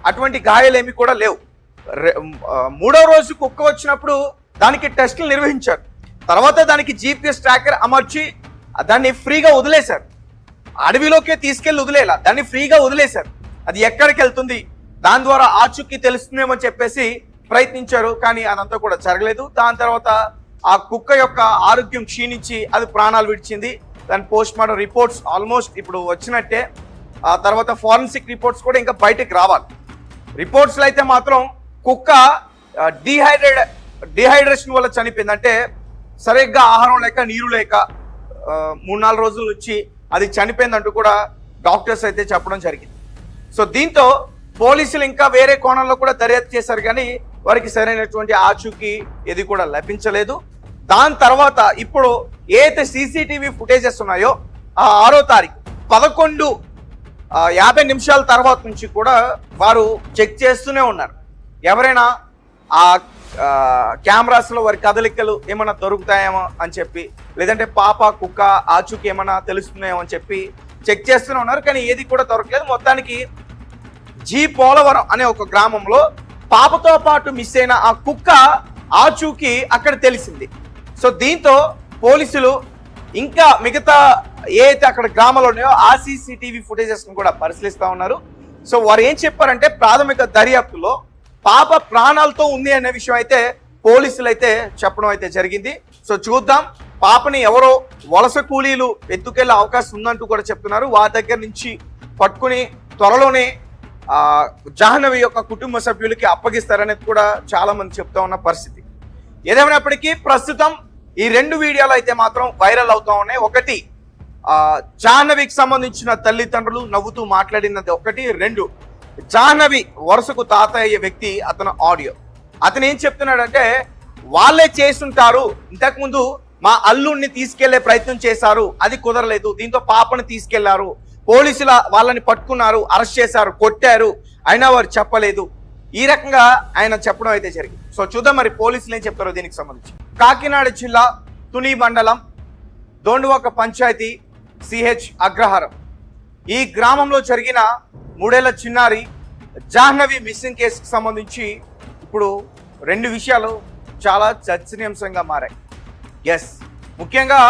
అటువంటి గాయాలేమి కూడా లేవు. మూడో రోజు కుక్క వచ్చినప్పుడు దానికి టెస్టులు నిర్వహించారు. తర్వాత దానికి GPS ట్రాకర్ అమర్చి దాన్ని ఫ్రీగా వదిలేశారు. అడవిలోకే తీసుకెళ్లి వదిలేలా, దాన్ని ఫ్రీగా వదిలేశారు. అది ఎక్కడికి వెళ్తుంది, దాని ద్వారా ఆచూకీ తెలుస్తుందేమో చెప్పేసి ప్రయత్నించారు. కానీ అదంతా కూడా జరగలేదు. దాని తర్వాత ఆ కుక్క యొక్క ఆరోగ్యం క్షీణించి అది ప్రాణాలు విడిచింది. దాని పోస్ట్ మార్టం రిపోర్ట్స్ ఆల్మోస్ట్ ఇప్పుడు వచ్చినట్టే. ఆ తర్వాత ఫారెన్సిక్ రిపోర్ట్స్ కూడా ఇంకా బయటకు రావాలి. రిపోర్ట్స్లో అయితే మాత్రం కుక్క డిహైడ్రేషన్ వల్ల చనిపోయింది. అంటే సరిగ్గా ఆహారం లేక నీరు లేక 3-4 రోజుల నుంచి అది చనిపోయిందంటూ కూడా డాక్టర్స్ అయితే చెప్పడం జరిగింది. సో దీంతో పోలీసులు ఇంకా వేరే కోణంలో కూడా దర్యాప్తు చేశారు, కానీ వారికి సరైనటువంటి ఆచూకీ ఏది కూడా లభించలేదు. దాని తర్వాత ఇప్పుడు ఏదైతే CCTV ఫుటేజెస్ ఉన్నాయో ఆ 6వ తారీఖు 11:50 తర్వాత నుంచి కూడా వారు చెక్ చేస్తూనే ఉన్నారు. ఎవరైనా ఆ కెమెరాస్లో వారి కదలికలు ఏమైనా దొరుకుతాయేమో అని చెప్పి, లేదంటే పాప కుక్క ఆచూకీ ఏమైనా తెలుస్తున్నాయేమో అని చెప్పి చెక్ చేస్తూనే ఉన్నారు. కానీ ఏది కూడా దొరకలేదు. మొత్తానికి పోలవరం అనే ఒక గ్రామంలో పాపతో పాటు మిస్ అయిన ఆ కుక్క ఆచూకీ అక్కడ తెలిసింది. సో దీంతో పోలీసులు ఇంకా మిగతా ఏదైతే అక్కడ గ్రామంలో ఉన్నాయో ఆ CCTV ఫుటేజెస్ కూడా పరిశీలిస్తూ ఉన్నారు. సో వారు ఏం చెప్పారంటే ప్రాథమిక దర్యాప్తులో పాప ప్రాణాలతో ఉంది అనే విషయం అయితే పోలీసులు అయితే చెప్పడం అయితే జరిగింది. సో చూద్దాం, పాపని ఎవరో వలస కూలీలు ఎత్తుకెళ్లే అవకాశం ఉందంటూ కూడా చెప్తున్నారు. వారి దగ్గర నుంచి పట్టుకుని త్వరలోనే జాహ్నవి యొక్క కుటుంబ సభ్యులకి అప్పగిస్తారనేది కూడా చాలా మంది చెప్తా ఉన్న పరిస్థితి. ఏదేమైనప్పటికీ ప్రస్తుతం ఈ 2 వీడియోలు అయితే మాత్రం వైరల్ అవుతా ఉన్నాయి. ఒకటి జాహ్నవికి సంబంధించిన తల్లిదండ్రులు నవ్వుతూ మాట్లాడినది ఒకటి, 2 జాహ్నవి వరుసకు తాతయ్య వ్యక్తి అతను ఆడియో. అతను ఏం చెప్తున్నాడంటే వాళ్ళే చేసుంటారు, ఇంతకుముందు మా అల్లుడిని తీసుకెళ్లే ప్రయత్నం చేశారు, అది కుదరలేదు, దీంతో పాపను తీసుకెళ్లారు, పోలీసుల వాళ్ళని పట్టుకున్నారు, అరెస్ట్ చేశారు, కొట్టారు, అయినా వారు చెప్పలేదు. ఈ రకంగా ఆయన చెప్పడం అయితే జరిగింది. సో చూద్దాం మరి పోలీసులు ఏం చెప్తారో దీనికి సంబంధించి. కాకినాడ జిల్లా తుని మండలం దోండువాక పంచాయతీ CH అగ్రహారం ఈ గ్రామంలో జరిగిన 3 ఏళ్ల చిన్నారి జాహ్నవి మిస్సింగ్ కేసుకు సంబంధించి ఇప్పుడు 2 విషయాలు చాలా చర్చనీయాంశంగా మారాయి. ఎస్, ముఖ్యంగా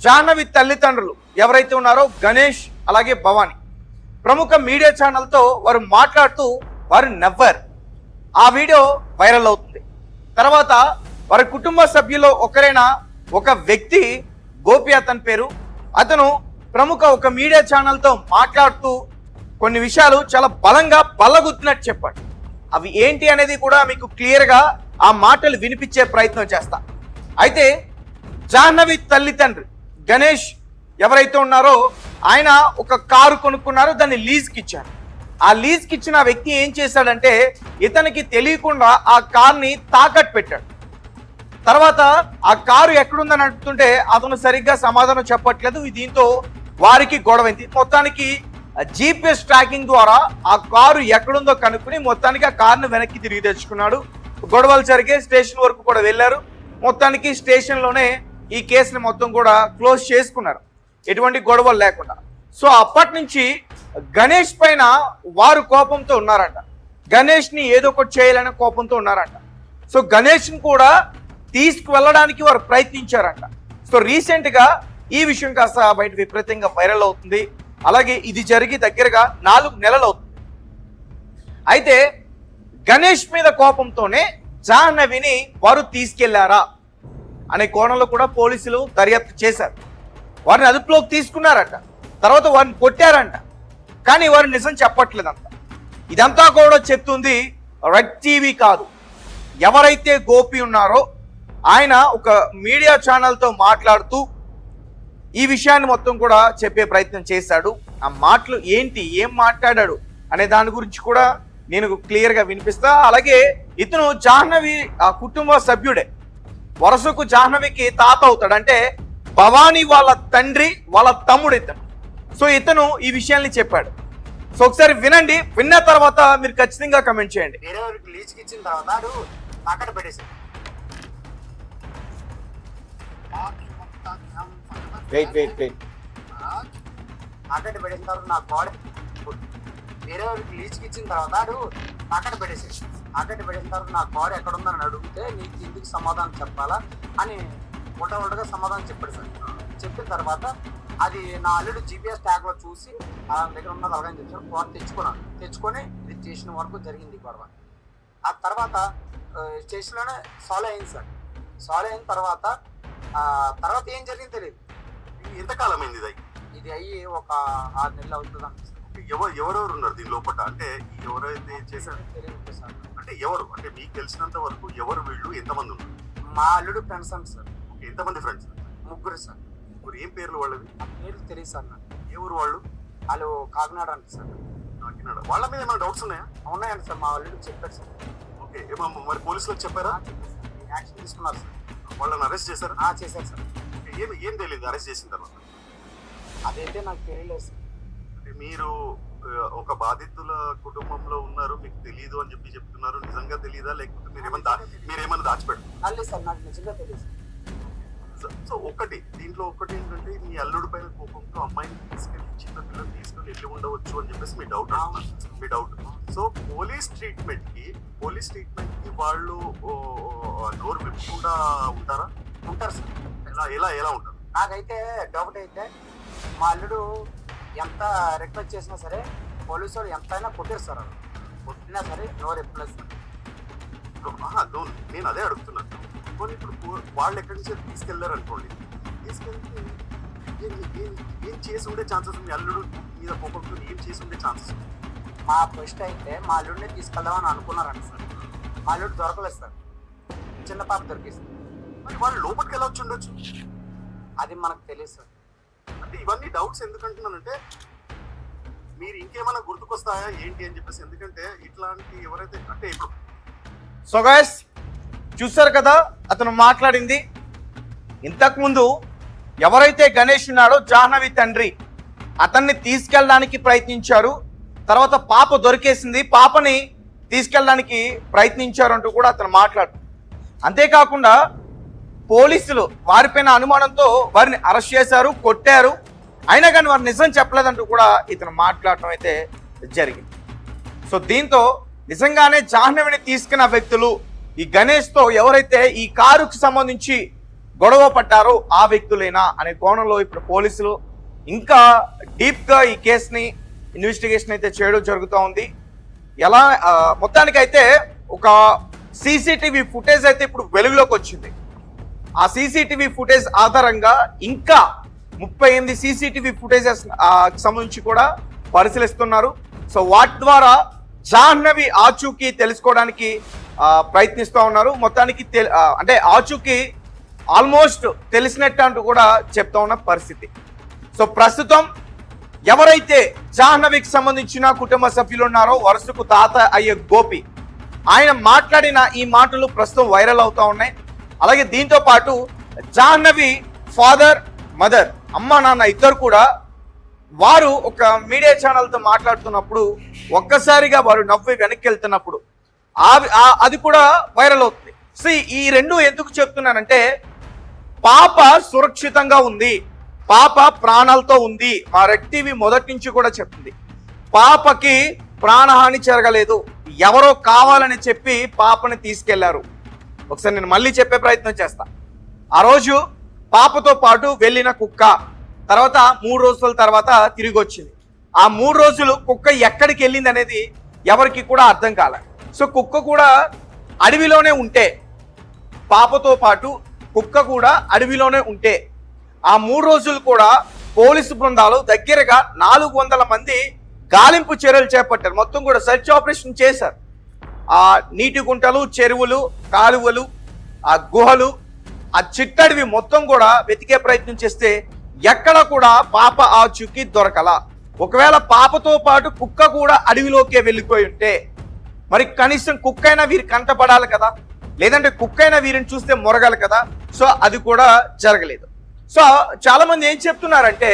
జాహ్నవి తల్లిదండ్రులు ఎవరైతే ఉన్నారో గణేష్ అలాగే భవానీ ప్రముఖ మీడియా ఛానల్తో వారు మాట్లాడుతూ వారు నవ్వారు. ఆ వీడియో వైరల్ అవుతుంది. తర్వాత వారి కుటుంబ సభ్యుల్లో ఒకరైన ఒక వ్యక్తి, గోపి అతని పేరు, అతను ప్రముఖ ఒక మీడియా ఛానల్తో మాట్లాడుతూ కొన్ని విషయాలు చాలా బలంగా బల్లగుద్దినట్టు చెప్పాడు. అవి ఏంటి అనేది కూడా మీకు క్లియర్గా ఆ మాటలు వినిపించే ప్రయత్నం చేస్తా. అయితే జాహ్నవి తల్లిదండ్రి గణేష్ ఎవరైతే ఉన్నారో ఆయన ఒక కారు కొనుక్కున్నారు, దాన్ని లీజ్కి ఇచ్చారు. ఆ లీజ్కి ఇచ్చిన వ్యక్తి ఏం చేశాడంటే ఇతనికి తెలియకుండా ఆ కార్ని తాకట్టు పెట్టాడు. తర్వాత ఆ కారు ఎక్కడుందని అడుగుతుంటే అతను సరిగ్గా సమాధానం చెప్పట్లేదు. దీంతో వారికి గొడవైంది. మొత్తానికి GPS ట్రాకింగ్ ద్వారా ఆ కారు ఎక్కడుందో కనుక్కుని మొత్తానికి ఆ కారును వెనక్కి తిరిగి తెచ్చుకున్నాడు. గొడవలు జరిగే స్టేషన్ వరకు కూడా వెళ్ళారు. మొత్తానికి స్టేషన్లోనే ఈ కేసుని మొత్తం కూడా క్లోజ్ చేసుకున్నారు, ఎటువంటి గొడవలు లేకుండా. సో అప్పటి నుంచి గణేష్ పైన వారు కోపంతో ఉన్నారంట. గణేష్ని ఏదో ఒకటి చేయాలనే కోపంతో ఉన్నారంట. సో గణేష్ని కూడా తీసుకువెళ్ళడానికి వారు ప్రయత్నించారంట. సో రీసెంట్గా ఈ విషయం కాస్త బయట విపరీతంగా వైరల్ అవుతుంది. అలాగే ఇది జరిగి దగ్గరగా 4 నెలలు అవుతుంది. అయితే గణేష్ మీద కోపంతోనే జాహ్నవిని వారు తీసుకెళ్లారా అనే కోణంలో కూడా పోలీసులు దర్యాప్తు చేశారు. వారిని అదుపులోకి తీసుకున్నారట, తర్వాత వారిని కొట్టారంట. కానీ వారు నిజం చెప్పట్లేదంట. ఇదంతా కూడా చెప్తుంది రెడ్ టీవీ కాదు. ఎవరైతే గోపి ఉన్నారో ఆయన ఒక మీడియా ఛానల్తో మాట్లాడుతూ ఈ విషయాన్ని మొత్తం కూడా చెప్పే ప్రయత్నం చేశాడు. ఆ మాటలు ఏంటి, ఏం మాట్లాడాడు అనే దాని గురించి కూడా నేను క్లియర్గా వినిపిస్తా. అలాగే ఇతను జాహ్నవి ఆ కుటుంబ సభ్యుడే, వరుసకు జాహ్నవికి తాత అవుతాడు. అంటే భవానీ వాళ్ళ తండ్రి వాళ్ళ తమ్ముడు ఇతను. సో ఇతను ఈ విషయాన్ని చెప్పాడు. సో ఒకసారి వినండి, విన్న తర్వాత మీరు ఖచ్చితంగా కమెంట్ చేయండి. ఇచ్చిన తర్వాత అక్కడ పెట్టేసాడు. వెయిట్ అక్కడ పెట్టేసిన తర్వాత నా బాడీ వేరే వాళ్ళకి లీజ్కి ఇచ్చిన తర్వాత వాడు తాకట్టు పెట్టేసాడు. తాకట్టు పెట్టిన తర్వాత నా కారు ఎక్కడ ఉందని అడిగితే నీకు ఇందుకు సమాధానం చెప్పాలా అని ఉల్టగా సమాధానం చెప్పాడు సార్. చెప్పిన తర్వాత అది నా అల్లుడు GPS ట్యాగ్లో చూసి ఆ దగ్గర ఉన్నది అలాగని చెప్పాను. కారు తెచ్చుకొని ఇది స్టేషన్ వరకు జరిగింది గొడవ. ఆ తర్వాత స్టేషన్లోనే సాల్వ్ అయింది సార్. సాల్వ్ అయిన తర్వాత ఏం జరిగింది తెలియదు. ఎంతకాలం అయింది ఇది అయ్యి ఒక 6 నెలలు అవుతుంది అనిపిస్తుంది. ఎవరెవరు ఉన్నారు దీని లోపల? అంటే ఎవరైతే చేశారు తెలియదు సార్. అంటే ఎవరు, అంటే మీకు తెలిసినంత వరకు ఎవరు వీళ్ళు, ఎంతమంది ఉన్నారు? మా అల్లుడు ఫ్రెండ్స్ అండి సార్. ఎంతమంది ఫ్రెండ్స్? 3 సార్. ఇప్పుడు ఏం పేర్లు వాళ్ళవి? ఆ పేర్లు తెలియదు సార్ నాకు. ఏ ఊరు వాళ్ళు? వాళ్ళు కాకినాడ అంటే సార్. కాకినాడ. వాళ్ళ మీద ఏమైనా డౌట్స్ ఉన్నాయా? ఉన్నాయండి సార్. మా అల్లుడు చెప్పారు సార్. ఓకే, మరి పోలీసులకు చెప్పారా? యాక్షన్ తీసుకున్నారు సార్. వాళ్ళని అరెస్ట్ చేశారా? చేశారు సార్. ఏం తెలియదు అరెస్ట్ చేసిన తర్వాత? అదైతే నాకు తెలియలేదు సార్. అంటే మీరు ఒక బాధితుల కుటుంబంలో ఉన్నారు, మీకు తెలియదు అని చెప్పి చెప్తున్నారు. నిజంగా తెలియదా, లేకపోతే మీరేమన్నా దాచిపెట్టారు? లేదు సార్, నాకు నిజంగా తెలియదు. సో దీంట్లో ఒకటి ఏంటంటే మీ అల్లుడి పైన కోపంతో అమ్మాయిని తీసుకెళ్ళి, చిన్న పిల్లలు తీసుకెళ్ళి వెళ్ళి ఉండవచ్చు అని చెప్పేసి మీ డౌట్. సో పోలీస్ ట్రీట్మెంట్ కి వాళ్ళు నోరు విప్పకుండా ఉంటారా? ఉంటారు సార్. ఎలా ఉంటారు? నాకైతే డౌట్ అయితే మా అల్లుడు ఎంత రిక్వెస్ట్ చేసినా సరే పోలీసు వాళ్ళు ఎంతైనా కొట్టారు సార్. కొట్టినా సరే నోరు ఎప్పలేదు సార్. నేను అదే అడుగుతున్నాను. కొన్ని ఇప్పుడు వాళ్ళు ఎక్కడి నుంచి తీసుకెళ్లారు అనుకోండి, తీసుకెళ్తే ఏం చేసి ఉండే ఛాన్సెస్ ఉంది? అల్లుడు మీద కోపంతో ఏం చేసి ఉండే ఛాన్సెస్ ఉంది? మా ఫస్ట్ అయితే మా అల్లుడిని తీసుకెళ్దామని అనుకున్నారంట సార్. మా అల్లుడు దొరకలేదు సార్. చిన్న పాప దొరికేసింది. మరి వాళ్ళు లోపలికి ఎలా వచ్చి ఉండొచ్చు? అది మనకు తెలియదు సార్. అంటే ఇవన్నీ డౌట్స్ ఎందుకంటున్నానంటే మీరు ఇంకేమైనా గుర్తుకొస్తాయా ఏంటి అని చెప్పేసి. ఎందుకంటే ఇట్లాంటి ఎవరైతే అంటే ఇప్పుడు సో గైస్ చూసారు కదా అతను మాట్లాడింది. ఇంతకుముందు ఎవరైతే గణేష్ ఉన్నాడో జాహ్నవి తండ్రి, అతన్ని తీసుకెళ్ళడానికి ప్రయత్నించారు. తర్వాత పాప దొరికేసింది, పాపని తీసుకెళ్ళడానికి ప్రయత్నించారు అంటూ కూడా అతను మాట్లాడు. అంతేకాకుండా పోలీసులు వారిపైన అనుమానంతో వారిని అరెస్ట్ చేశారు, కొట్టారు. అయినా కానీ వారు నిజం చెప్పలేదంటూ కూడా ఇతను మాట్లాడటం అయితే జరిగింది. సో దీంతో నిజంగానే జాహ్నవిని తీసుకున్న వ్యక్తులు ఈ గణేష్తో ఎవరైతే ఈ కారుకు సంబంధించి గొడవ పడ్డారో ఆ వ్యక్తులేనా అనే కోణంలో ఇప్పుడు పోలీసులు ఇంకా డీప్గా ఈ కేసుని ఇన్వెస్టిగేషన్ అయితే చేయడం జరుగుతూ ఉంది. ఎలా మొత్తానికైతే ఒక సీసీటీవీ ఫుటేజ్ అయితే ఇప్పుడు వెలుగులోకి వచ్చింది. ఆ సీసీటీవీ ఫుటేజ్ ఆధారంగా ఇంకా 38 సీసీటీవీ ఫుటేజెస్ సంబంధించి కూడా పరిశీలిస్తున్నారు. సో వాటి ద్వారా జాహ్నవి ఆచూకీ తెలుసుకోవడానికి ప్రయత్నిస్తూ ఉన్నారు. మొత్తానికి అంటే ఆచూకీ ఆల్మోస్ట్ తెలిసినట్టు అంటూ కూడా చెప్తా ఉన్న పరిస్థితి. సో ప్రస్తుతం ఎవరైతే జాహ్నవికి సంబంధించిన కుటుంబ సభ్యులు ఉన్నారో వరుసకు తాత అయ్యే గోపి, ఆయన మాట్లాడిన ఈ మాటలు ప్రస్తుతం వైరల్ అవుతా ఉన్నాయి. అలాగే దీంతో పాటు జాహ్నవి ఫాదర్ మదర్, అమ్మ నాన్న ఇద్దరు కూడా వారు ఒక మీడియా ఛానల్తో మాట్లాడుతున్నప్పుడు ఒక్కసారిగా వారు నవ్వి వెనక్కి వెళ్తున్నప్పుడు అది కూడా వైరల్ అవుతుంది. సో ఈ రెండు ఎందుకు చెప్తున్నానంటే పాప సురక్షితంగా ఉంది, పాప ప్రాణాలతో ఉంది. మా రెడ్ టీవీ మొదటి నుంచి కూడా చెప్తుంది పాపకి ప్రాణహాని జరగలేదు, ఎవరో కావాలని చెప్పి పాపని తీసుకెళ్లారు. ఒకసారి నేను మళ్ళీ చెప్పే ప్రయత్నం చేస్తా. ఆ రోజు పాపతో పాటు వెళ్ళిన కుక్క తర్వాత 3 రోజుల తర్వాత తిరిగి వచ్చింది. ఆ 3 రోజులు కుక్క ఎక్కడికి వెళ్ళింది అనేది ఎవరికి కూడా అర్థం కాలే. సో కుక్క కూడా అడవిలోనే ఉంటే, పాపతో పాటు కుక్క కూడా అడవిలోనే ఉంటే ఆ 3 రోజులు కూడా పోలీసు బృందాలు దగ్గరగా 400 మంది గాలింపు చర్యలు చేపట్టారు. మొత్తం కూడా సెర్చ్ ఆపరేషన్ చేశారు. ఆ నీటి గుంటలు, చెరువులు, కాలువలు, ఆ గుహలు, ఆ చిట్టడివి మొత్తం కూడా వెతికే ప్రయత్నం చేస్తే ఎక్కడ కూడా పాప ఆచూకీ దొరకల. ఒకవేళ పాపతో పాటు కుక్క కూడా అడవిలోకే వెళ్ళిపోయి ఉంటే మరి కనీసం కుక్క అయినా వీరి కంటపడాలి కదా, లేదంటే కుక్క అయినా వీరిని చూస్తే మొరగాలి కదా. సో అది కూడా జరగలేదు. సో చాలా మంది ఏం చెప్తున్నారంటే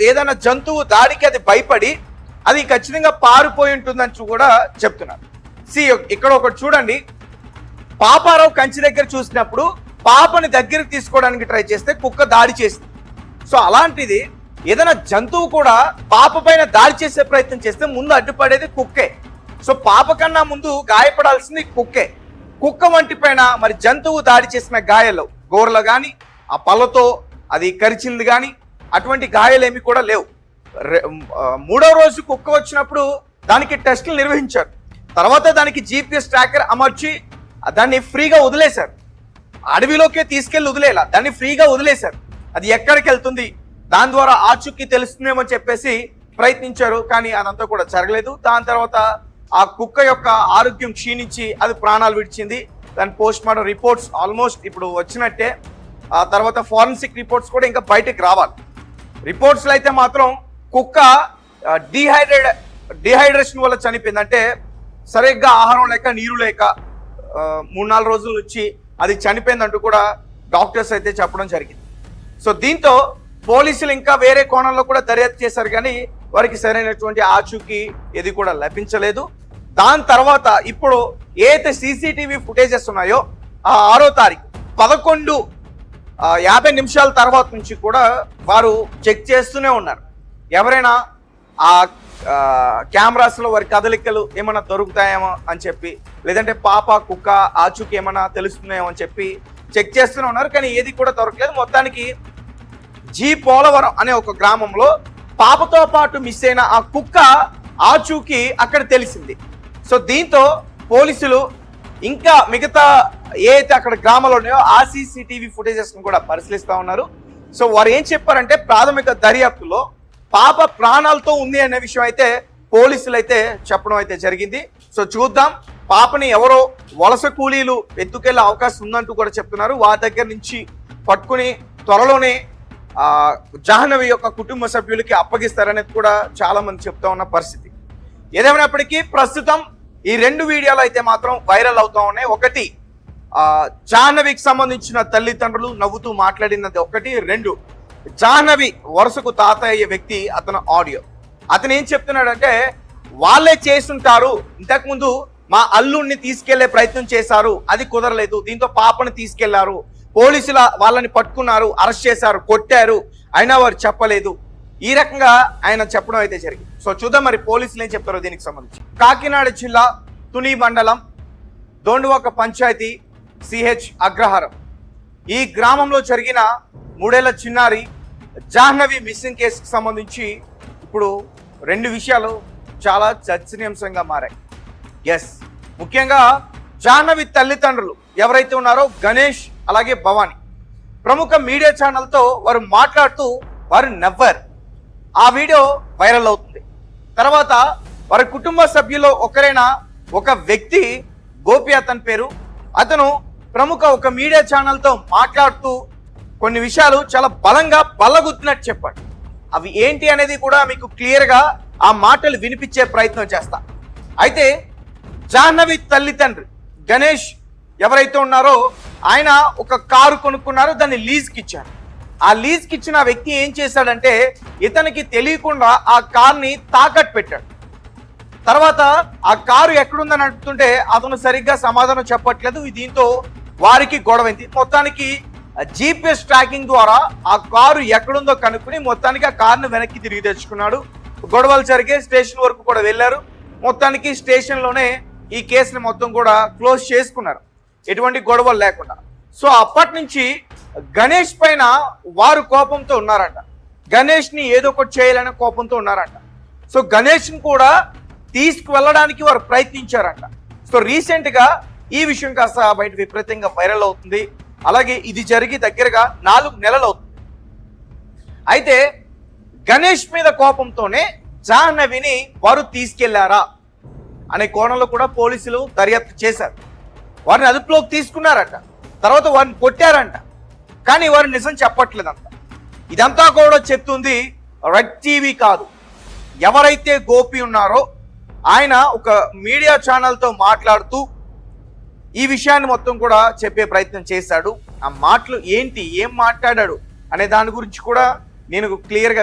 ఏదైనా జంతువు దాడికి అది భయపడి అది ఖచ్చితంగా పారిపోయి ఉంటుందని కూడా చెప్తున్నారు. ఇక్కడ ఒకటి చూడండి, పాపారావు కంచి దగ్గర చూసినప్పుడు పాపని దగ్గరికి తీసుకోవడానికి ట్రై చేస్తే కుక్క దాడి చేసింది. సో అలాంటిది ఏదైనా జంతువు కూడా పాప పైన దాడి చేసే ప్రయత్నం చేస్తే ముందు అడ్డుపడేది కుక్కే. సో పాప కన్నా ముందు గాయపడాల్సింది కుక్కే. కుక్క వంటి పైన మరి జంతువు దాడి చేసిన గాయాలు గోర్లు కానీ ఆ పళ్ళతో అది కరిచింది కానీ అటువంటి గాయాలేమి కూడా లేవు. మూడో రోజు కుక్క వచ్చినప్పుడు దానికి టెస్టులు నిర్వహించారు. తర్వాత దానికి GPS ట్రాకర్ అమర్చి దాన్ని ఫ్రీగా వదిలేశారు. అడవిలోకే తీసుకెళ్లి వదిలేలా, దాన్ని ఫ్రీగా వదిలేశారు. అది ఎక్కడికి వెళ్తుంది, దాని ద్వారా ఆచూకీ తెలుస్తుందేమో చెప్పేసి ప్రయత్నించారు, కానీ అదంతా కూడా జరగలేదు. దాని తర్వాత ఆ కుక్క యొక్క ఆరోగ్యం క్షీణించి అది ప్రాణాలు విడిచింది. దాని పోస్ట్ మార్టం రిపోర్ట్స్ ఆల్మోస్ట్ ఇప్పుడు వచ్చినట్టే. ఆ తర్వాత ఫారెన్సిక్ రిపోర్ట్స్ కూడా ఇంకా రావాలి. రిపోర్ట్స్లో అయితే మాత్రం కుక్క డిహైడ్రేషన్ వల్ల చనిపోయింది. అంటే సరిగ్గా ఆహారం లేక నీరు లేక 3-4 రోజుల నుంచి అది చనిపోయిందంటూ కూడా డాక్టర్స్ అయితే చెప్పడం జరిగింది. సో దీంతో పోలీసులు ఇంకా వేరే కోణంలో కూడా దర్యాప్తు చేశారు, కానీ వారికి సరైనటువంటి ఆచూకీ ఏది కూడా లభించలేదు. దాని తర్వాత ఇప్పుడు ఏదైతే CCTV ఫుటేజెస్ ఉన్నాయో ఆ 6వ తారీఖు 11:50 తర్వాత నుంచి కూడా వారు చెక్ చేస్తూనే ఉన్నారు. ఎవరైనా ఆ కెమెరాస్లో వారి కదలికలు ఏమైనా దొరుకుతాయేమో అని చెప్పి, లేదంటే పాప కుక్క ఆచూకీ ఏమైనా తెలుస్తున్నాయేమో అని చెప్పి చెక్ చేస్తూనే ఉన్నారు, కానీ ఏది కూడా దొరకలేదు. మొత్తానికి జీ పోలవరం అనే ఒక గ్రామంలో పాపతో పాటు మిస్ అయిన ఆ కుక్క ఆచూకీ అక్కడ తెలిసింది. సో దీంతో పోలీసులు ఇంకా మిగతా ఏదైతే అక్కడ గ్రామాలు ఉన్నాయో ఆ CCTV ఫుటేజెస్ కూడా పరిశీలిస్తూ ఉన్నారు. సో వారు ఏం చెప్పారంటే ప్రాథమిక దర్యాప్తులో పాప ప్రాణాలతో ఉంది అనే విషయం అయితే పోలీసులు అయితే చెప్పడం అయితే జరిగింది. సో చూద్దాం, పాపని ఎవరో వలస కూలీలు ఎత్తుకెళ్లే అవకాశం ఉందంటూ కూడా చెప్తున్నారు. వారి దగ్గర నుంచి పట్టుకుని త్వరలోనే జాహ్నవి యొక్క కుటుంబ సభ్యులకి అప్పగిస్తారనేది కూడా చాలా మంది చెప్తా ఉన్న పరిస్థితి. ఏదేమైనప్పటికీ ప్రస్తుతం ఈ 2 వీడియోలు అయితే మాత్రం వైరల్ అవుతా ఉన్నాయి. ఒకటి జాహ్నవికి సంబంధించిన తల్లిదండ్రులు నవ్వుతూ మాట్లాడినది ఒకటి, 2 జాహ్నవి వరుసకు తాత అయ్యే వ్యక్తి అతను ఆడియో. అతను ఏం చెప్తున్నాడంటే వాళ్ళే చేస్తుంటారు, ఇంతకుముందు మా అల్లుడిని తీసుకెళ్లే ప్రయత్నం చేశారు, అది కుదరలేదు, దీంతో పాపను తీసుకెళ్లారు, పోలీసుల వాళ్ళని పట్టుకున్నారు, అరెస్ట్ చేశారు, కొట్టారు, అయినా వారు చెప్పలేదు. ఈ రకంగా ఆయన చెప్పడం అయితే జరిగింది. సో చూద్దాం మరి పోలీసులు ఏం చెప్తారో దీనికి సంబంధించి. కాకినాడ జిల్లా తుని మండలం దోండువాక పంచాయతీ CH అగ్రహారం ఈ గ్రామంలో జరిగిన 3 ఏళ్ల చిన్నారి జాహ్నవి మిస్సింగ్ కేసుకు సంబంధించి ఇప్పుడు 2 విషయాలు చాలా చర్చనీయాంశంగా మారాయి. ఎస్, ముఖ్యంగా జాహ్నవి తల్లిదండ్రులు ఎవరైతే ఉన్నారో గణేష్ అలాగే భవానీ ప్రముఖ మీడియా ఛానల్తో వారు మాట్లాడుతూ వారు నవ్వారు. ఆ వీడియో వైరల్ అవుతుంది. తర్వాత వారి కుటుంబ సభ్యుల్లో ఒకరైన ఒక వ్యక్తి, గోపి అతని పేరు, అతను ప్రముఖ ఒక మీడియా ఛానల్తో మాట్లాడుతూ కొన్ని విషయాలు చాలా బలంగా బల్లగుద్దినట్టు చెప్పాడు. అవి ఏంటి అనేది కూడా మీకు క్లియర్గా ఆ మాటలు వినిపించే ప్రయత్నం చేస్తా. అయితే జాహ్నవి తల్లిదండ్రి గణేష్ ఎవరైతే ఉన్నారో ఆయన ఒక కారు కొనుక్కున్నారు, దాన్ని లీజ్కి ఇచ్చారు. ఆ లీజ్కి ఇచ్చిన వ్యక్తి ఏం చేశాడంటే ఇతనికి తెలియకుండా ఆ కార్ని తాకట్టు పెట్టాడు. తర్వాత ఆ కారు ఎక్కడుందని అడుగుతుంటే అతను సరిగ్గా సమాధానం చెప్పట్లేదు. దీంతో వారికి గొడవైంది. మొత్తానికి GPS ట్రాకింగ్ ద్వారా ఆ కారు ఎక్కడుందో కనుక్కుని మొత్తానికి ఆ కారును వెనక్కి తిరిగి తెచ్చుకున్నాడు. గొడవలు జరిగే స్టేషన్ వరకు కూడా వెళ్ళారు. మొత్తానికి స్టేషన్లోనే ఈ కేసుని మొత్తం కూడా క్లోజ్ చేసుకున్నారు, ఎటువంటి గొడవలు లేకుండా. సో అప్పటి నుంచి గణేష్ పైన వారు కోపంతో ఉన్నారంట. గణేష్ని ఏదో ఒకటి చేయాలనే కోపంతో ఉన్నారంట. సో గణేష్ని కూడా తీసుకువెళ్ళడానికి వారు ప్రయత్నించారంట. సో రీసెంట్గా ఈ విషయం కాస్త బయట విపరీతంగా వైరల్ అవుతుంది. అలాగే ఇది జరిగి దగ్గరగా 4 నెలలు అవుతుంది. అయితే గణేష్ మీద కోపంతోనే జాహ్నవిని వారు తీసుకెళ్లారా అనే కోణంలో కూడా పోలీసులు దర్యాప్తు చేశారు. వారిని అదుపులోకి తీసుకున్నారట, తర్వాత వారిని కొట్టారంట, కానీ వారు నిజం చెప్పట్లేదంట. ఇదంతా కూడా చెప్తుంది రెడ్ టీవీ కాదు. ఎవరైతే గోపి ఉన్నారో ఆయన ఒక మీడియా ఛానల్తో మాట్లాడుతూ ఈ విషయాన్ని మొత్తం కూడా చెప్పే ప్రయత్నం చేశాడు. ఆ మాటలు ఏంటి, ఏం మాట్లాడాడు అనే దాని గురించి కూడా నేను క్లియర్గా